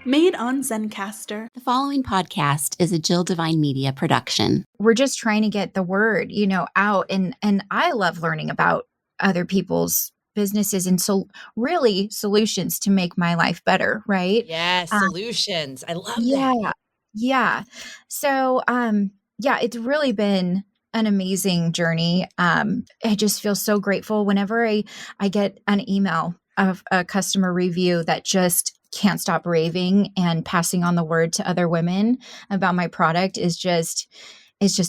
Made on Zencaster. The following podcast is a Jill Devine Media production. We're just trying to get the word, out. And I love learning about other people's businesses and so really solutions to make my life better, right? Yes, solutions. I love Yeah. that. Yeah. So, it's really been an amazing journey. I just feel so grateful whenever I get an email of a customer review that just can't stop raving and passing on the word to other women about my product it's just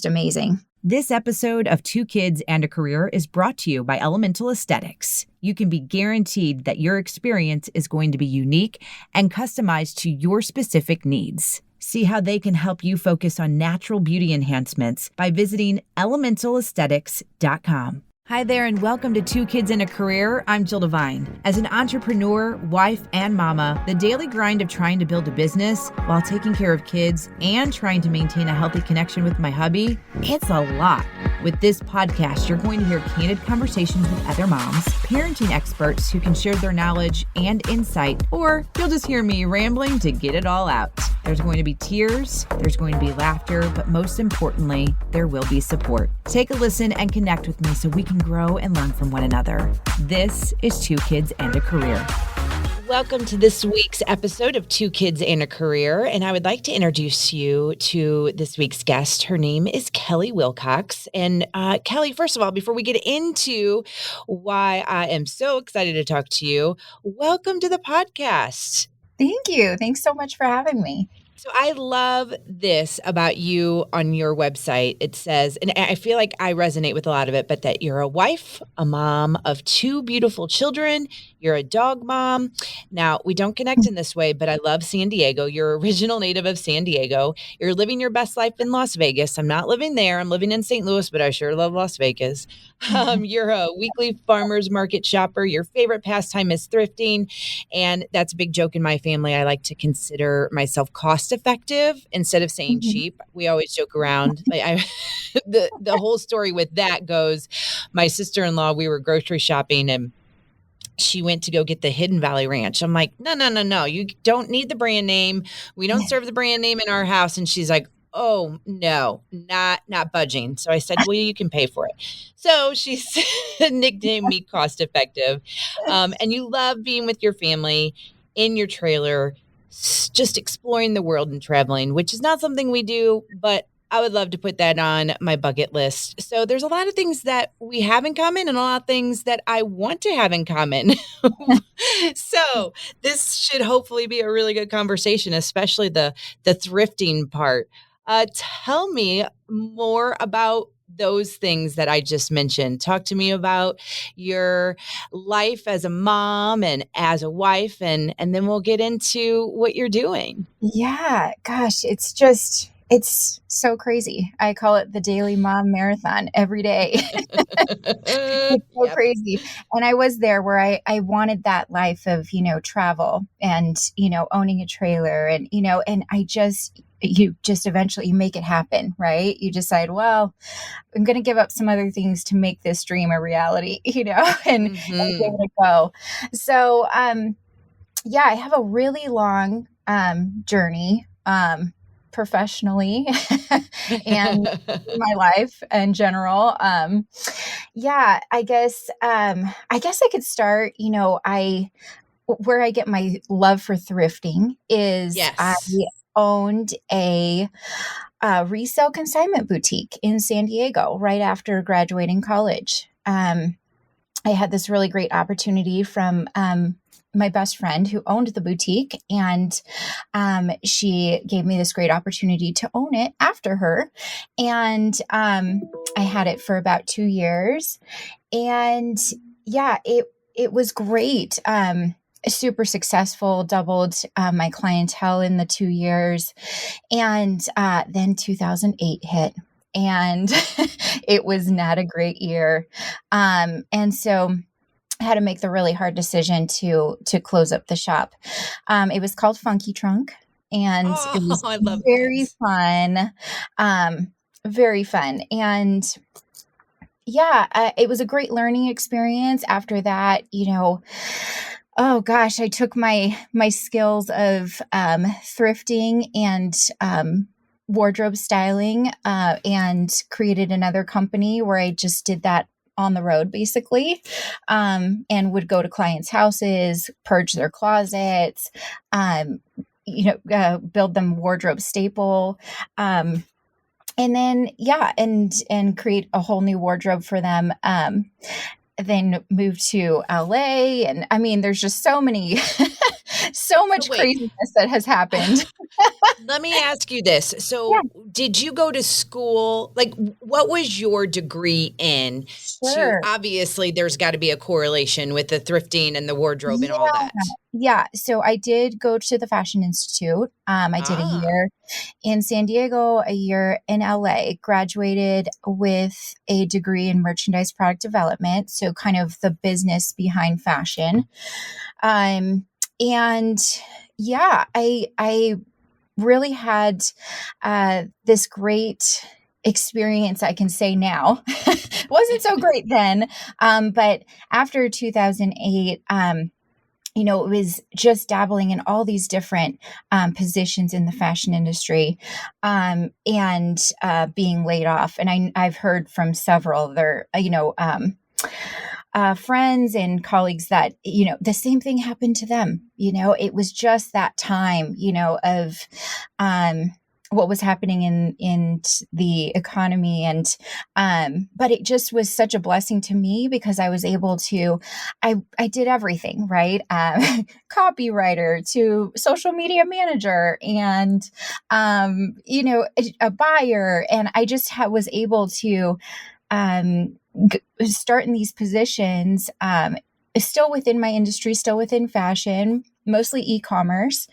amazing. This episode of Two Kids and a Career is brought to you by Elemental Aesthetics. You can be guaranteed that your experience is going to be unique and customized to your specific needs. See how they can help you focus on natural beauty enhancements by visiting elementalaesthetics.com. Hi there, and welcome to Two Kids and a Career. I'm Jill Devine. As an entrepreneur, wife, and mama, the daily grind of trying to build a business while taking care of kids and trying to maintain a healthy connection with my hubby, it's a lot. With this podcast, you're going to hear candid conversations with other moms, parenting experts who can share their knowledge and insight, or you'll just hear me rambling to get it all out. There's going to be tears, there's going to be laughter, but most importantly, there will be support. Take a listen and connect with me so we can grow and learn from one another. This is Two Kids and a Career. Welcome to this week's episode of Two Kids and a Career, and I would like to introduce you to this week's guest. Her name is Kelly Wilcox. And Kelly, first of all, before we get into why I am so excited to talk to you, welcome to the podcast. Thank you. Thanks so much for having me. So I love this about you on your website. It says, and I feel like I resonate with a lot of it, but that you're a wife, a mom of two beautiful children. You're a dog mom. Now, we don't connect in this way, but I love San Diego. You're original native of San Diego. You're living your best life in Las Vegas. I'm not living there. I'm living in St. Louis, but I sure love Las Vegas. You're a weekly farmers market shopper. Your favorite pastime is thrifting. And that's a big joke in my family. I like to consider myself cost effective instead of saying cheap. We always joke around. The whole story with that goes, my sister-in-law, we were grocery shopping and she went to go get the Hidden Valley Ranch. I'm like, no. You don't need the brand name. We don't serve the brand name in our house. And she's like, oh no, not budging. So I said, well, you can pay for it. So she's nicknamed me cost effective. And you love being with your family in your trailer, just exploring the world and traveling, which is not something we do, but I would love to put that on my bucket list. So there's a lot of things that we have in common and a lot of things that I want to have in common. So this should hopefully be a really good conversation, especially the thrifting part. Tell me more about those things that I just mentioned. Talk to me about your life as a mom and as a wife, and then we'll get into what you're doing. Yeah, gosh, it's so crazy. I call it the daily mom marathon every day. It's so crazy. And I was there where I wanted that life of, travel and, owning a trailer and, and you just eventually make it happen, right? You decide, well, I'm going to give up some other things to make this dream a reality, and give it a go. So, I have a really long journey professionally and in my life in general. I guess I could start, where I get my love for thrifting is I owned a resale consignment boutique in San Diego right after graduating college. I had this really great opportunity from my best friend who owned the boutique, and she gave me this great opportunity to own it after her. And I had it for about 2 years, and it was great. Super successful, doubled my clientele in the 2 years. And then 2008 hit, and it was not a great year. And so I had to make the really hard decision to close up the shop. It was called Funky Trunk, and it was very fun. Very fun. And it was a great learning experience. After that, Oh gosh, I took my skills of thrifting and wardrobe styling and created another company where I just did that on the road basically, and would go to clients' houses, purge their closets, um, build them wardrobe staple. And then and create a whole new wardrobe for them. Then moved to LA, and I mean there's just so many so much Wait, craziness that has happened. let me ask you this. Yeah, So, did you go to school? Like, what was your degree in? To sure. obviously, there's got to be a correlation with the thrifting and the wardrobe and all Yeah. that. Yeah, so I did go to the Fashion Institute. I did a Ah, year in San Diego, a year in LA, graduated with a degree in merchandise product development, so kind of the business behind fashion. Um, and yeah, I really had this great experience, I can say now. Wasn't so great then, but after 2008, it was just dabbling in all these different positions in the fashion industry, and being laid off. And I've heard from several other, friends and colleagues that, the same thing happened to them. It was just that time, of what was happening in the economy. And but it just was such a blessing to me because I was able to, I did everything, right? Copywriter to social media manager and a buyer. And I just was able to start in these positions, still within my industry, still within fashion, mostly e-commerce,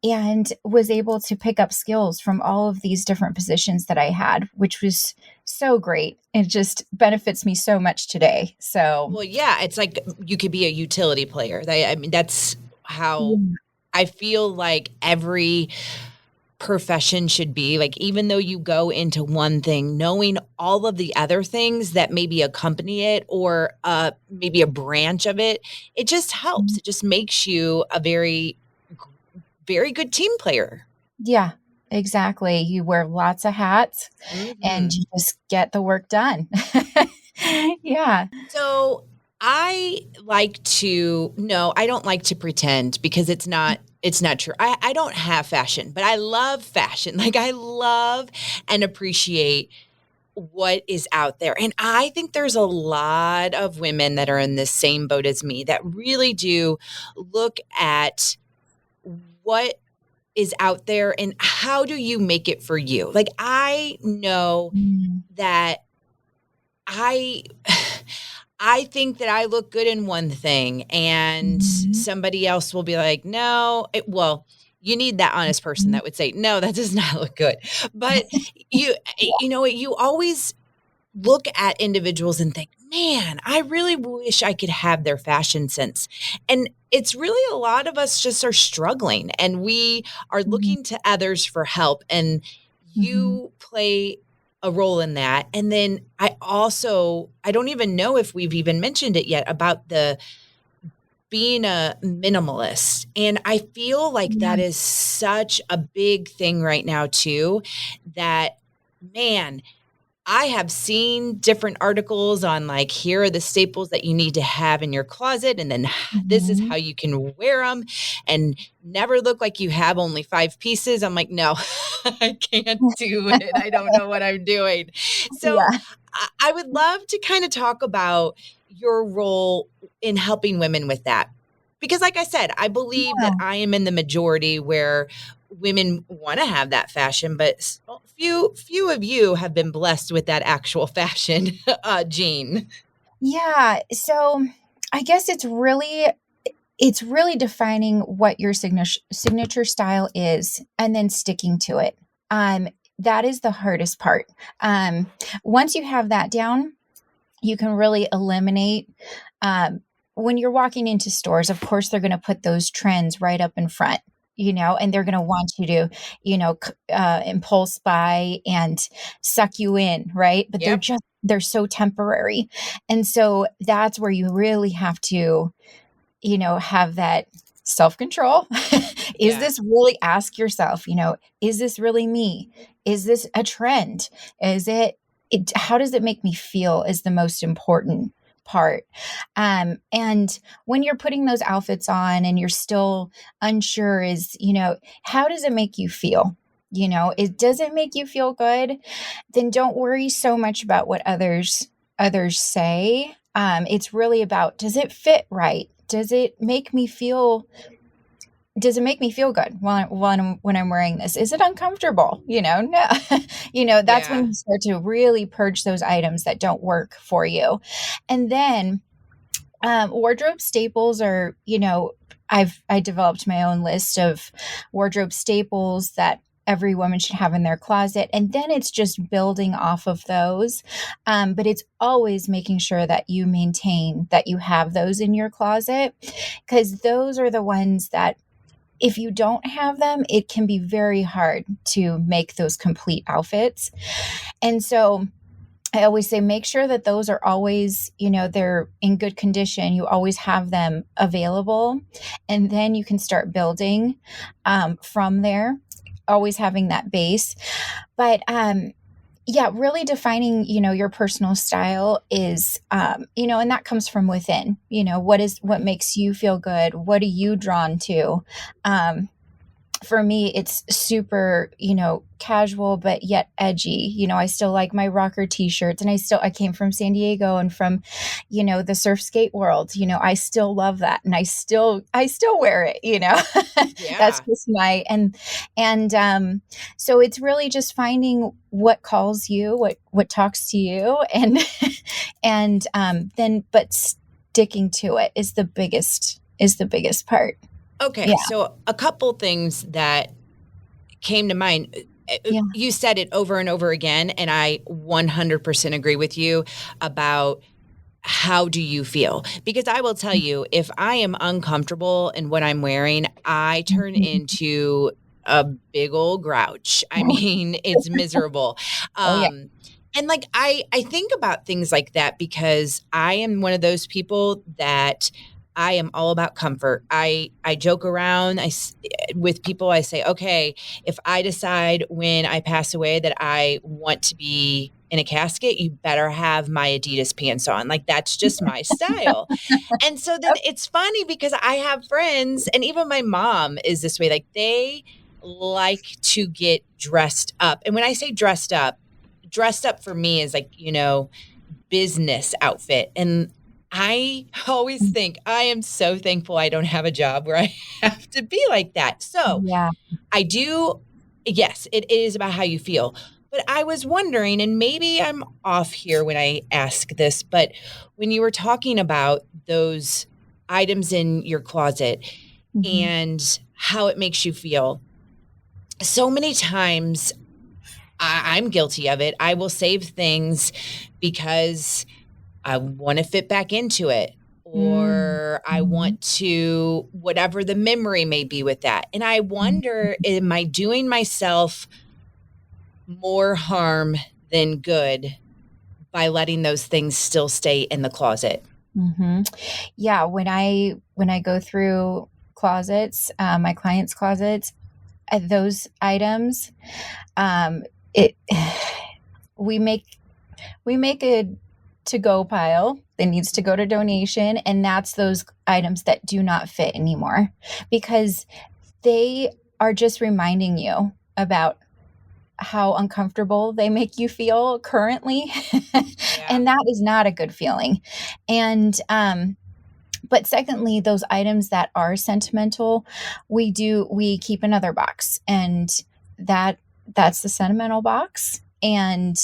and was able to pick up skills from all of these different positions that I had, which was so great. It just benefits me so much today. So, well, yeah, it's like you could be a utility player. I mean, that's how yeah. I feel like every profession should be. Like, even though you go into one thing, knowing all of the other things that maybe accompany it or maybe a branch of it, it just helps. It just makes you a very, very good team player. Yeah, exactly. You wear lots of hats and Hmm. you just get the work done. Yeah. So I like to no, I don't like to pretend because it's not true. I don't have fashion, but I love fashion. Like I love and appreciate what is out there. And I think there's a lot of women that are in the same boat as me that really do look at what is out there and how do you make it for you? Like I know Mm. that I I think that I look good in one thing and Mhm. somebody else will be like, "No, well, you need that honest person Mhm. that would say, "No, that does not look good." But you you know what, you always look at individuals and think, "Man, I really wish I could have their fashion sense." And it's really a lot of us just are struggling and we are Mhm. looking to others for help and Mhm. you play a role in that. And then I don't even know if we've even mentioned it yet about the being a minimalist. And I feel like Yeah. that is such a big thing right now too that man, I have seen different articles on like, here are the staples that you need to have in your closet. And then this is Mhm. how you can wear them and never look like you have only 5 pieces. I'm like, no, I can't do it. I don't know what I'm doing. So Yeah. I would love to kind of talk about your role in helping women with that. Because, like I said, I believe that Yeah. I am in the majority where women want to have that fashion, but few of you have been blessed with that actual fashion gene. Yeah. So I guess it's really defining what your signature style is and then sticking to it. Um, that is the hardest part. Um, Once you have that down, you can really eliminate when you're walking into stores. Of course, they're going to put those trends right up in front, and they're going to want you to, impulse buy and suck you in, right? But Yep. they're so temporary. And so that's where you really have to have that self-control. Is Yeah. this really, ask yourself, is this really me? Is this a trend? Is how does it make me feel is the most important part. And when you're putting those outfits on and you're still unsure how does it make you feel? Does it make you feel good? Then don't worry so much about what others say. It's really about, does it fit right? Does it make me feel good when I'm wearing this? Is it uncomfortable? No. That's when Yeah. you start to really purge those items that don't work for you. And then wardrobe staples are, I developed my own list of wardrobe staples that every woman should have in their closet. And then it's just building off of those. But it's always making sure that you maintain that you have those in your closet, because those are the ones that, if you don't have them, it can be very hard to make those complete outfits. And so I always say, make sure that those are always, they're in good condition. You always have them available. And then you can start building from there, always having that base. But really defining, your personal style is, and that comes from within. What makes you feel good? What are you drawn to? For me, it's super, casual, but yet edgy. I still like my rocker t-shirts, and I came from San Diego and from, the surf skate world. I still love that. And I still wear it, Yeah. That's just so it's really just finding what calls you, what talks to you, but sticking to it is the biggest part. Okay. Yeah. So a couple things that came to mind. Yeah. You said it over and over again, and I 100% agree with you about how do you feel? Because I will tell you, if I am uncomfortable in what I'm wearing, I turn into a big old grouch. I mean, it's miserable. Oh, yeah. And like, I think about things like that because I am one of those people that I am all about comfort. I joke around with people. I say, okay, if I decide when I pass away that I want to be in a casket, you better have my Adidas pants on. Like, that's just my style. And so then it's funny because I have friends, and even my mom is this way. Like, they like to get dressed up. And when I say dressed up for me is like, business outfit. And I always think I am so thankful I don't have a job where I have to be like that. So Yeah. I do. Yes, it is about how you feel. But I was wondering, and maybe I'm off here when I ask this, but when you were talking about those items in your closet and how it makes you feel, so many times I'm guilty of it. I will save things because I want to fit back into it, or I want to, whatever the memory may be with that. And I wonder, am I doing myself more harm than good by letting those things still stay in the closet? Yeah. When I go through closets, my clients' closets, those items, it, we make a to-go pile that needs to go to donation. And that's those items that do not fit anymore, because they are just reminding you about how uncomfortable they make you feel currently. And that is not a good feeling. And, but secondly, those items that are sentimental, we keep another box, and that's the sentimental box. And,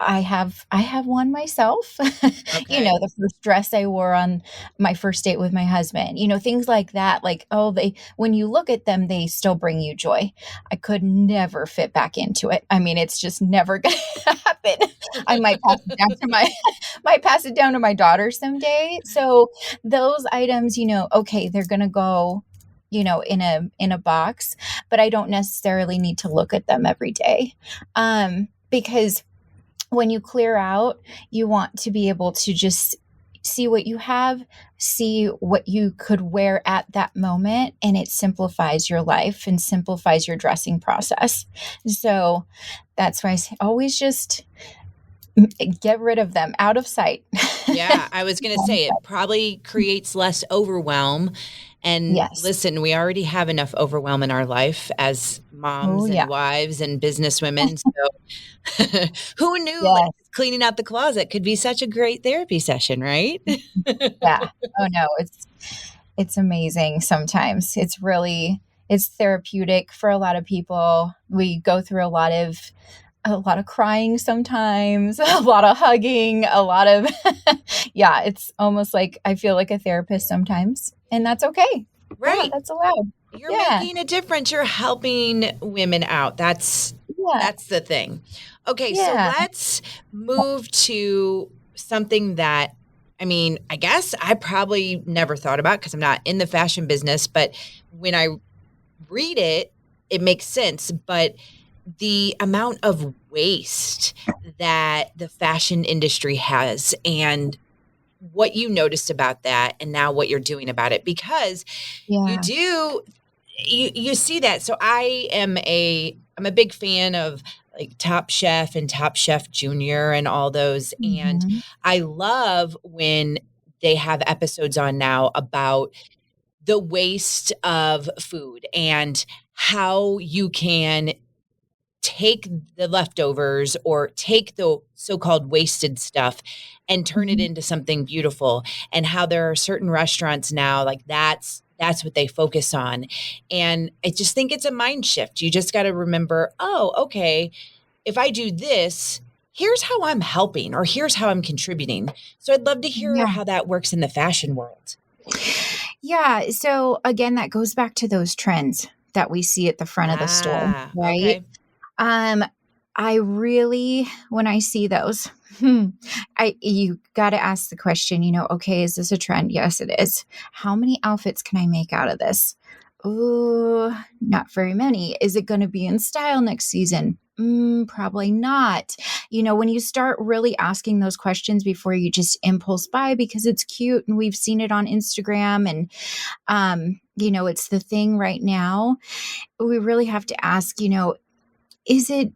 I have one myself. Okay. The first dress I wore on my first date with my husband, things like that. Like, when you look at them, they still bring you joy. I could never fit back into it. I mean, it's just never going to happen. I might pass it down to my daughter someday. So those items, okay, they're going to go, in a box, but I don't necessarily need to look at them every day. Because when you clear out, you want to be able to just see what you have, see what you could wear at that moment, and it simplifies your life and simplifies your dressing process. So that's why I say always just get rid of them out of sight. Yeah, I was going to say it probably creates less overwhelm. And Yes. listen, we already have enough overwhelm in our life as Oh, moms yeah. and wives and businesswomen. So who knew like Yes. cleaning out the closet could be such a great therapy session, right? Yeah. Oh no, it's amazing sometimes. It's therapeutic for a lot of people. We go through a lot of crying sometimes, a lot of hugging, a lot of yeah, it's almost like I feel like a therapist sometimes, and that's okay. Yeah, Right. that's allowed. You're Yeah. making a difference. You're helping women out. Yeah. That's the thing. Okay, so Yeah. let's move to something that I mean, I guess I probably never thought about because I'm not in the fashion business, but when I read it, it makes sense. But the amount of waste that the fashion industry has and what you noticed about that and now what you're doing about it because you Yeah. do you see that. So I'm a big fan of like Top Chef and Top Chef Junior and all those. And Mhm. I love when they have episodes on now about the waste of food and how you can take the leftovers or take the so-called wasted stuff and turn it Mhm. into something beautiful and how there are certain restaurants now like that's what they focus on. And I just think it's a mind shift. You just got to remember, oh, okay, if I do this, here's how I'm helping or here's how I'm contributing. So I'd love to hear Yeah. how that works in the fashion world. Yeah, so again, that goes back to those trends that we see at the front of the store, Ah, right? okay. Um, I really when I see those, I you gotta ask the question, "Okay, is this a trend?" "Yes, it is." "How many outfits can I make out of this?" "Ooh, not very many." "Is it gonna be in style next season?" Probably not." When you start really asking those questions before you just impulse buy because it's cute and we've seen it on Instagram and, it's the thing right now, we really have to ask, is it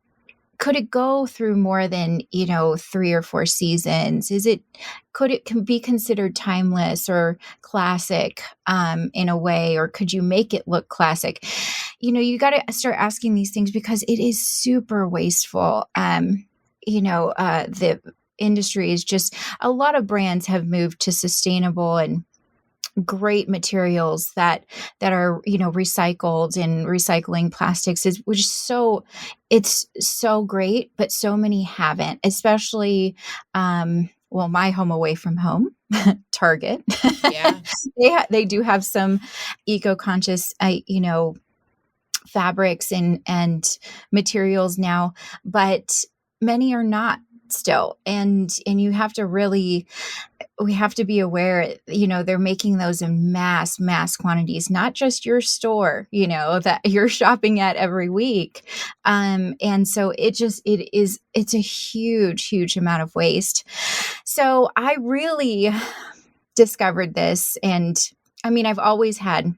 could it go through more than 3 or 4 seasons? Could it be considered timeless or classic in a way, or could you make it look classic? You got to start asking these things because it is super wasteful. The industry is just a lot of brands have moved to sustainable and great materials that are recycled, and recycling plastics is which is so it's so great, but so many haven't, especially well, my home away from home, Target. Yeah. They do have some eco-conscious fabrics and materials now, but many are not still, and you have to really we have to be aware, they're making those in mass quantities, not just your store, that you're shopping at every week. And so it's a huge amount of waste. So I really discovered this, and I mean, I've always had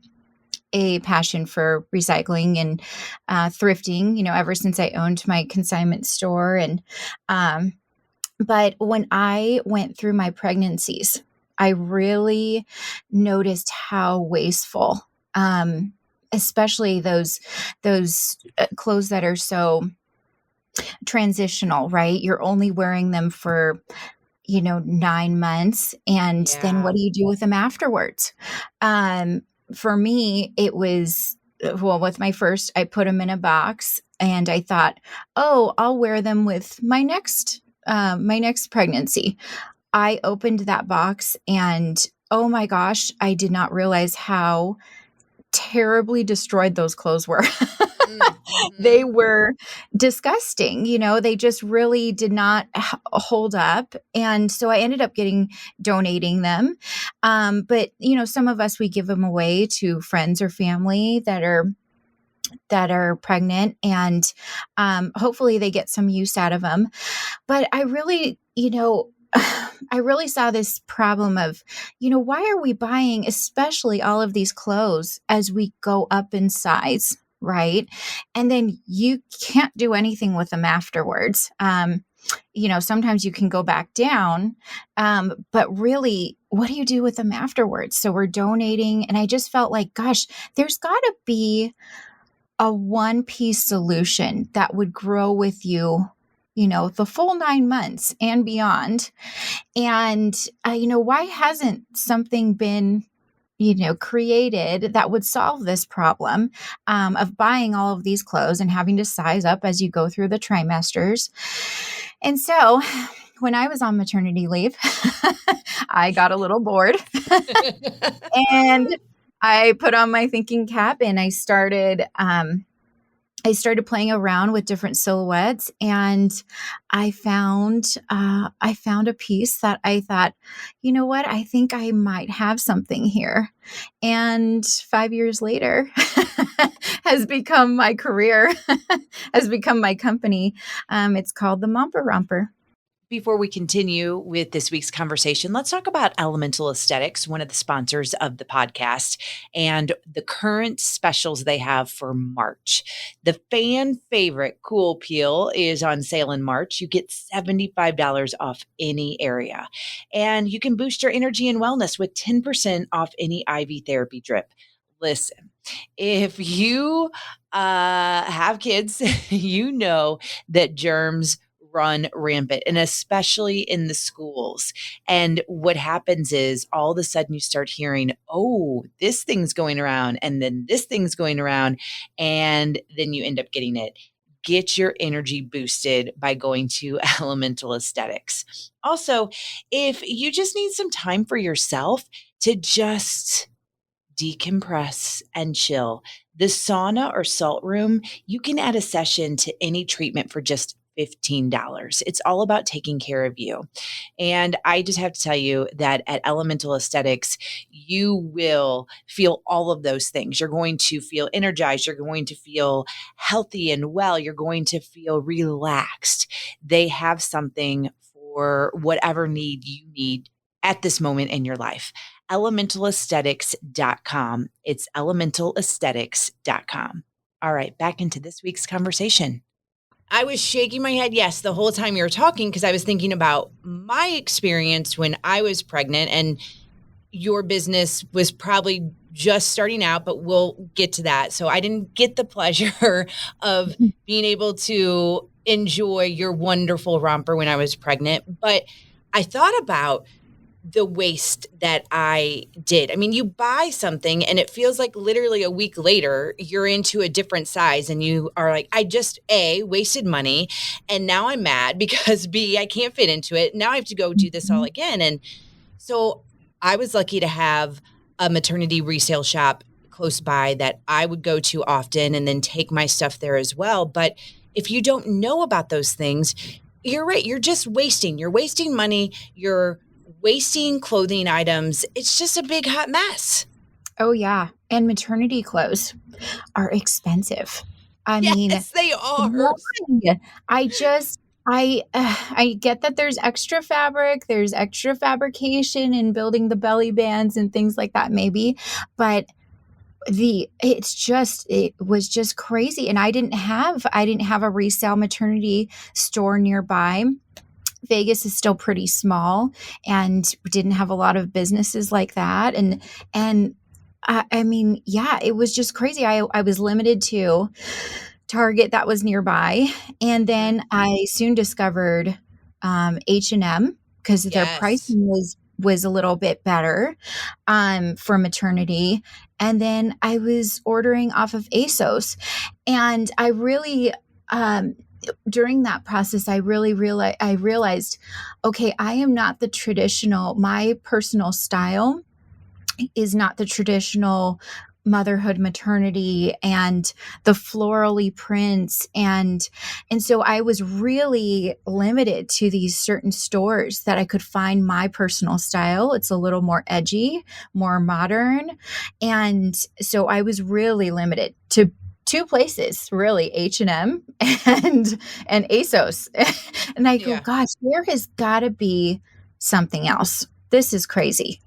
a passion for recycling and thrifting, ever since I owned my consignment store. And but when I went through my pregnancies, I really noticed how wasteful, especially those clothes that are so transitional, right? You're only wearing them for 9 months, and then Yeah. what do you do with them afterwards? Um, for me, it was well, with my first, I put them in a box, and I thought, oh, I'll wear them with my next pregnancy. I opened that box, and oh my gosh, I did not realize how terribly destroyed those clothes were. They Mm-hmm. were disgusting, they just really did not hold up, and so I ended up donating them. But, some of us, we give them away to friends or family that are pregnant, and hopefully they get some use out of them. But I really, I really saw this problem of, why are we buying, especially all of these clothes as we go up in size, right? And then you can't do anything with them afterwards. Sometimes you can go back down, but really, what do you do with them afterwards? So we're donating, and I just felt like, gosh, there's got to be a one-piece solution that would grow with you, the full 9 months and beyond. And, why hasn't something been, created that would solve this problem of buying all of these clothes and having to size up as you go through the trimesters? And so when I was on maternity leave, I got a little bored and I put on my thinking cap and I started playing around with different silhouettes, and I found a piece that I thought, you know what, I think I might have something here. And 5 years later has become my career, has become my company. It's called the Momper Romper. Before we continue with this week's conversation, let's talk about Elemental Aesthetics, one of the sponsors of the podcast, and the current specials they have for March. The fan favorite Cool Peel is on sale in March. You get $75 off any area. And you can boost your energy and wellness with 10% off any IV therapy drip. Listen, if you have kids, you know that germs run rampant, and especially in the schools. And what happens is all of a sudden you start hearing, oh, this thing's going around, and then this thing's going around, and then you end up getting it. Get your energy boosted by going to Elemental Aesthetics. Also, if you just need some time for yourself to just decompress and chill, the sauna or salt room, you can add a session to any treatment for just $15. It's all about taking care of you. And I just have to tell you that at Elemental Aesthetics, you will feel all of those things. You're going to feel energized. You're going to feel healthy and well. You're going to feel relaxed. They have something for whatever need you need at this moment in your life. ElementalAesthetics.com. It's ElementalAesthetics.com. All right, back into this week's conversation. I was shaking my head yes the whole time you were talking because I was thinking about my experience when I was pregnant, and your business was probably just starting out, but we'll get to that. So I didn't get the pleasure of being able to enjoy your wonderful romper when I was pregnant. But I thought about the waste that I did. I mean, you buy something and it feels like literally a week later, you're into a different size and you are like, I just A, wasted money. And now I'm mad because B, I can't fit into it. Now I have to go do this all again. And so I was lucky to have a maternity resale shop close by that I would go to often and then take my stuff there as well. But if you don't know about those things, you're right. You're just wasting. You're wasting money. You're wasting clothing items. It's just a big hot mess. Oh yeah. And maternity clothes are expensive. I mean, yes, they are. I get that there's extra fabric, there's extra fabrication in building the belly bands and things like that maybe, but it was just crazy. And I didn't have a resale maternity store nearby. Vegas is still pretty small and didn't have a lot of businesses like that. And I mean, yeah, it was just crazy. I was limited to Target that was nearby. And then I soon discovered H&M because their pricing was a little bit better for maternity. And then I was ordering off of ASOS. And I really during that process, I realized, okay, I am not the traditional, my personal style is not the traditional motherhood, maternity, and the florally prints. And so I was really limited to these certain stores that I could find my personal style. It's a little more edgy, more modern. And so I was really limited to two places, really, H&M and ASOS. And I go, gosh, there has got to be something else. This is crazy.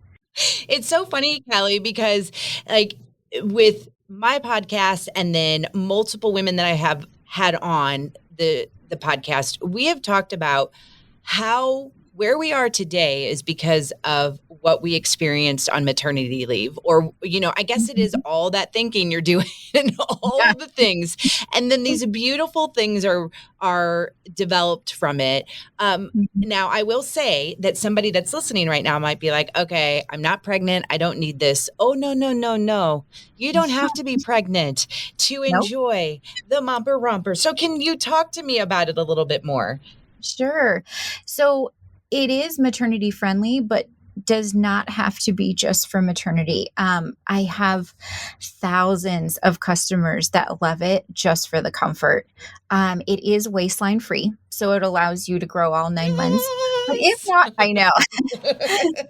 It's so funny, Kelly, because like with my podcast and then multiple women that I have had on the podcast, we have talked about how where we are today is because of what we experienced on maternity leave, or, I guess it is all that thinking you're doing and all of the things. And then these beautiful things are developed from it. Now, I will say that somebody that's listening right now might be like, okay, I'm not pregnant. I don't need this. Oh, no, no, no, no. You don't have to be pregnant to enjoy the Momper Romper. So can you talk to me about it a little bit more? Sure. So it is maternity friendly, but does not have to be just for maternity. I have thousands of customers that love it just for the comfort. It is waistline free, so it allows you to grow all 9 months. But if not, I know.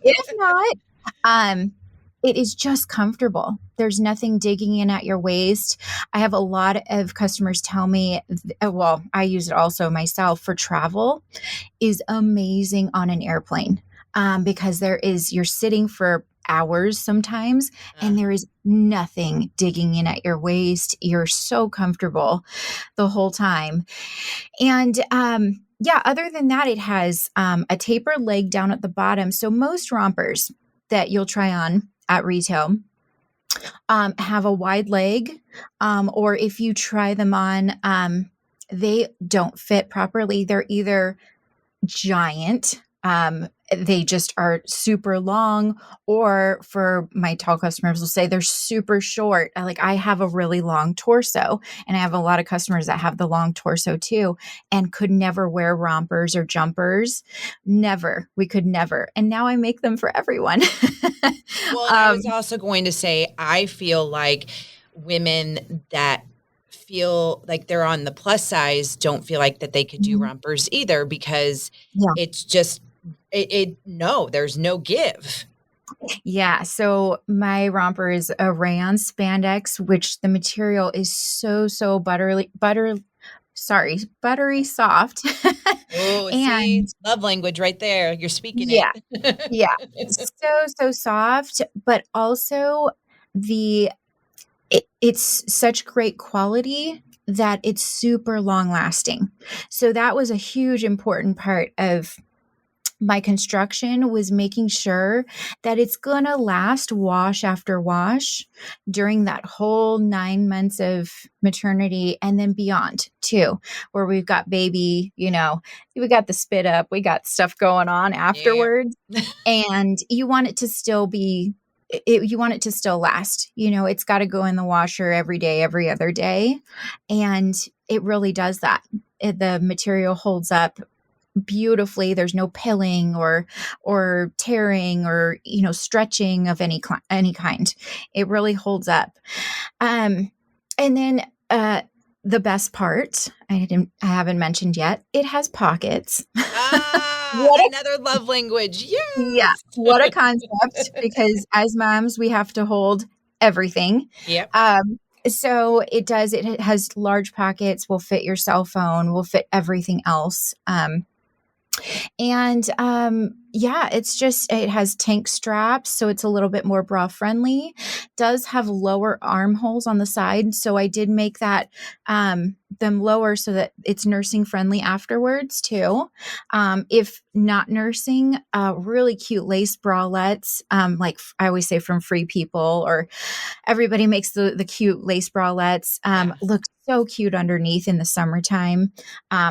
If not, it is just comfortable. There's nothing digging in at your waist. I have a lot of customers tell me, well, I use it also myself for travel, is amazing on an airplane, because you're sitting for hours sometimes and there is nothing digging in at your waist. You're so comfortable the whole time. And other than that, it has a tapered leg down at the bottom. So most rompers that you'll try on at retail have a wide leg, or if you try them on, they don't fit properly. They're either giant, they just are super long, or for my tall customers will say they're super short. I have a really long torso, and I have a lot of customers that have the long torso too and could never wear rompers or jumpers. Never. We could never. And now I make them for everyone. Well, and I was also going to say, I feel like women that feel like they're on the plus size don't feel like that they could do rompers either, because it's just, no, there's no give. Yeah. So my romper is a rayon spandex, which the material is so buttery soft. Oh, see, love language right there. You're speaking it. Yeah. So soft, but also it's such great quality that it's super long lasting. So that was a huge important part of my construction, was making sure that it's going to last wash after wash during that whole 9 months of maternity, and then beyond too, where we've got baby, we got the spit up, we got stuff going on afterwards. And you want it to still last. It's got to go in the washer every day, every other day. And it really does that. The material holds up beautifully. There's no pilling or tearing or stretching of any kind. It really holds up. And then the best part I haven't mentioned yet, it has pockets. Another love language. Yes. Yeah. What a concept, because as moms, we have to hold everything. Yep. So it has large pockets, will fit your cell phone, will fit everything else. It has tank straps, so it's a little bit more bra friendly. Does have lower armholes on the side, so I did make that them lower so that it's nursing friendly afterwards too. If not nursing, really cute lace bralettes, like I always say from Free People, or everybody makes the cute lace bralettes. Look so cute underneath in the summertime.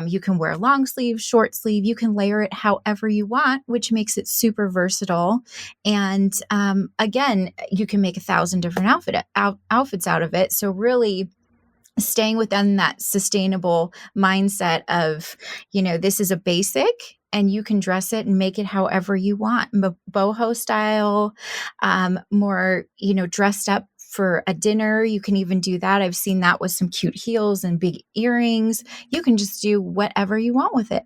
You can wear long sleeve, short sleeve. You can layer it however you want, which makes it super versatile. And again, you can make 1,000 different outfits out of it. So really staying within that sustainable mindset of, this is a basic, and you can dress it and make it however you want. Boho style, more, dressed up for a dinner. You can even do that. I've seen that with some cute heels and big earrings. You can just do whatever you want with it.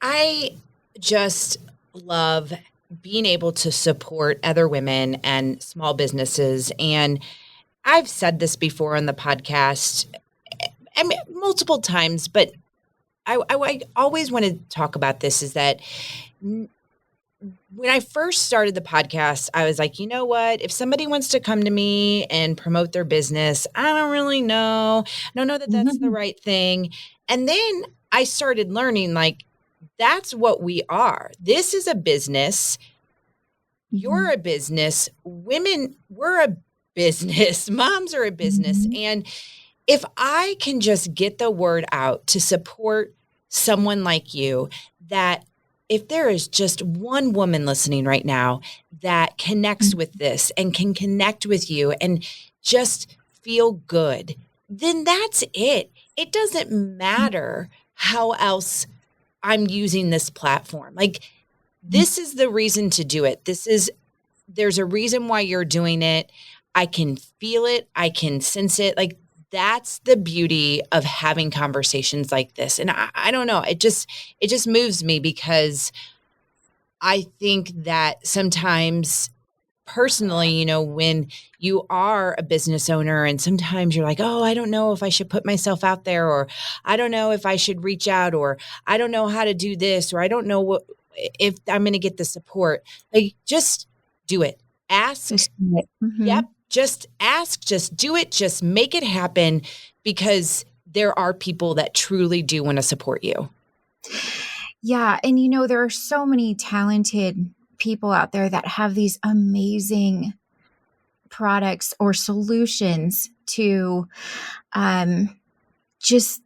I just love being able to support other women and small businesses. And I've said this before on the podcast, multiple times, but I always want to talk about this, is that when I first started the podcast, I was like, you know what? If somebody wants to come to me and promote their business, I don't really know. I don't know that that's the right thing. And then I started learning, like, that's what we are. This is a business. You're a business. Women, we're a business. Moms are a business. And if I can just get the word out to support someone like you, that if there is just one woman listening right now that connects with this and can connect with you and just feel good, then that's it. It doesn't matter how else I'm using this platform. Like, this is the reason to do it. There's a reason why you're doing it. I can feel it. I can sense it. Like, that's the beauty of having conversations like this. And I don't know, it just moves me, because I think that sometimes personally, you know, when you are a business owner and sometimes you're like, oh, I don't know if I should put myself out there, or I don't know if I should reach out, or I don't know how to do this, or I don't know if I'm going to get the support. Like, just do it. Ask. Just do it. Yep. Just ask, just do it, just make it happen, because there are people that truly do want to support you. Yeah. And, you know, there are so many talented people out there that have these amazing products or solutions to just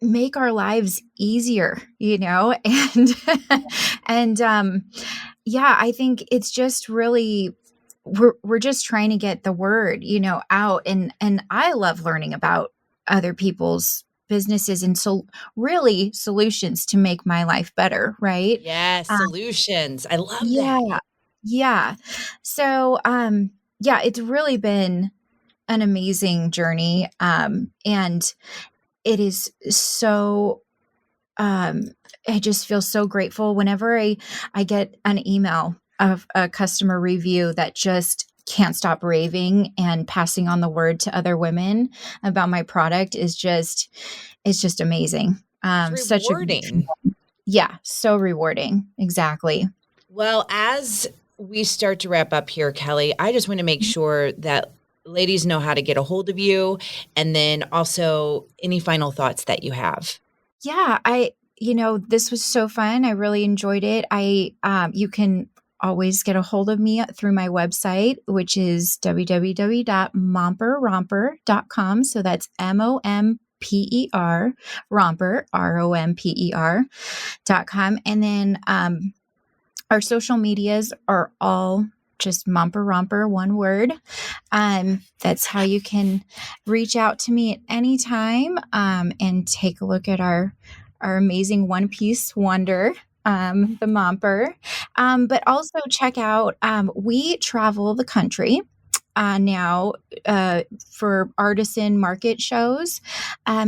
make our lives easier, you know? And yeah, I think it's just really, we're just trying to get the word, you know, out. And I love learning about other people's businesses and so really solutions to make my life better. Right. Yes. Solutions. I love Yeah. that. Yeah. So, yeah, it's really been an amazing journey. And it is so, I just feel so grateful whenever I get an email of a customer review that just can't stop raving and passing on the word to other women about my product it's just amazing. It's Such a rewarding. yeah, so rewarding. Exactly. Well, as we start to wrap up here, Kelly, I just want to make sure that ladies know how to get a hold of you, and then also any final thoughts that you have. Yeah, you know, this was so fun. I really enjoyed it. You can always get a hold of me through my website, which is www.momperromper.com. So that's MOMPER, romper, ROMPER.com. And then our social medias are all just Momper Romper, one word. That's how you can reach out to me at any time and take a look at our amazing one-piece wonder, the Momper. But also check out, we travel the country now for artisan market shows.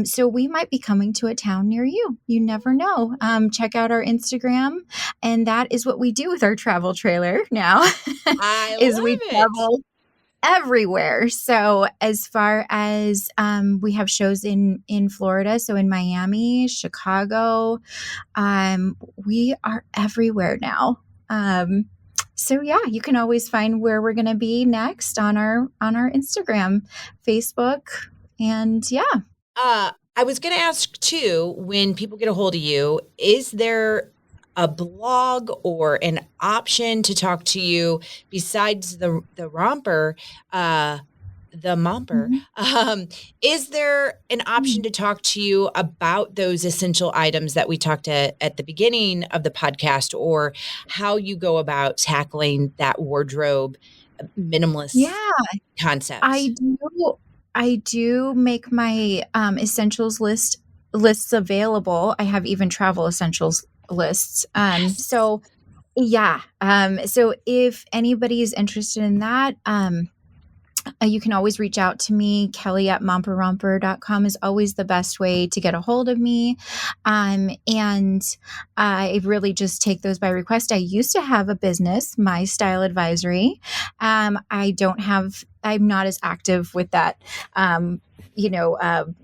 So we might be coming to a town near you. You never know. Check out our Instagram. And that is what we do with our travel trailer now. I is love we it. travel everywhere. So as far as we have shows in Florida, so in Miami, Chicago, we are everywhere now. So yeah, you can always find where we're going to be next on our Instagram, Facebook, and yeah. I was going to ask too, when people get a hold of you, is there a blog or an option to talk to you besides the romper, the Momper? Is there an option to talk to you about those essential items that we talked at the beginning of the podcast, or how you go about tackling that wardrobe minimalist concept? I do make my essentials lists available. I have even travel essentials lists. So yeah. So if anybody is interested in that, you can always reach out to me. Kelly at momperromper.com is always the best way to get a hold of me. And I really just take those by request. I used to have a business, My Style Advisory. I'm not as active with that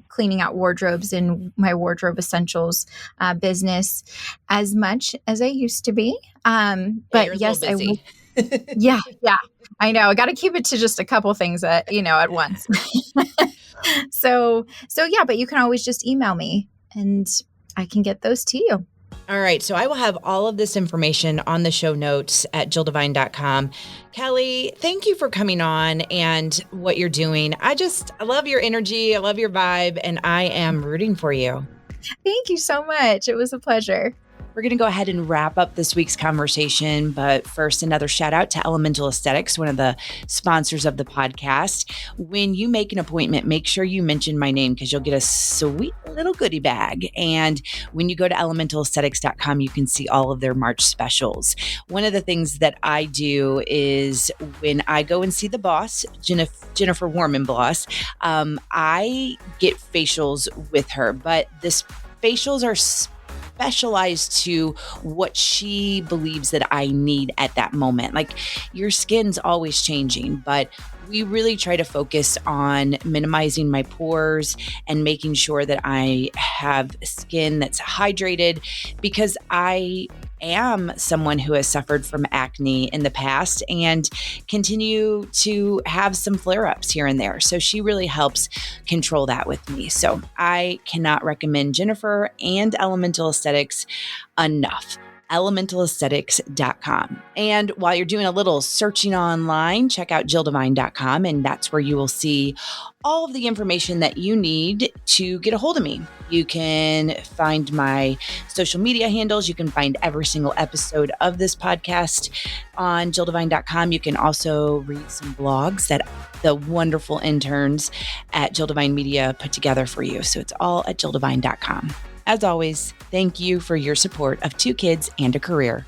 cleaning out wardrobes in my wardrobe essentials business as much as I used to be. But yes, I will. Yeah. I know. I got to keep it to just a couple things at once. So yeah, but you can always just email me and I can get those to you. All right. So I will have all of this information on the show notes at JillDevine.com. Kelly, thank you for coming on and what you're doing. I love your energy. I love your vibe, and I am rooting for you. Thank you so much. It was a pleasure. We're going to go ahead and wrap up this week's conversation. But first, another shout out to Elemental Aesthetics, one of the sponsors of the podcast. When you make an appointment, make sure you mention my name because you'll get a sweet little goodie bag. And when you go to elementalaesthetics.com, you can see all of their March specials. One of the things that I do is when I go and see the boss, Jennifer Warman-Bloss, I get facials with her. But this facials are specialized to what she believes that I need at that moment. Like, your skin's always changing, but we really try to focus on minimizing my pores and making sure that I have skin that's hydrated, because I am someone who has suffered from acne in the past and continue to have some flare-ups here and there. So she really helps control that with me. So I cannot recommend Jennifer and Elemental Aesthetics enough. elementalaesthetics.com. And while you're doing a little searching online, check out JillDevine.com, and that's where you will see all of the information that you need to get a hold of me. You can find my social media handles. You can find every single episode of this podcast on JillDevine.com. You can also read some blogs that the wonderful interns at Jill Devine Media put together for you. So it's all at JillDevine.com. As always, thank you for your support of 2 Kids and a Career.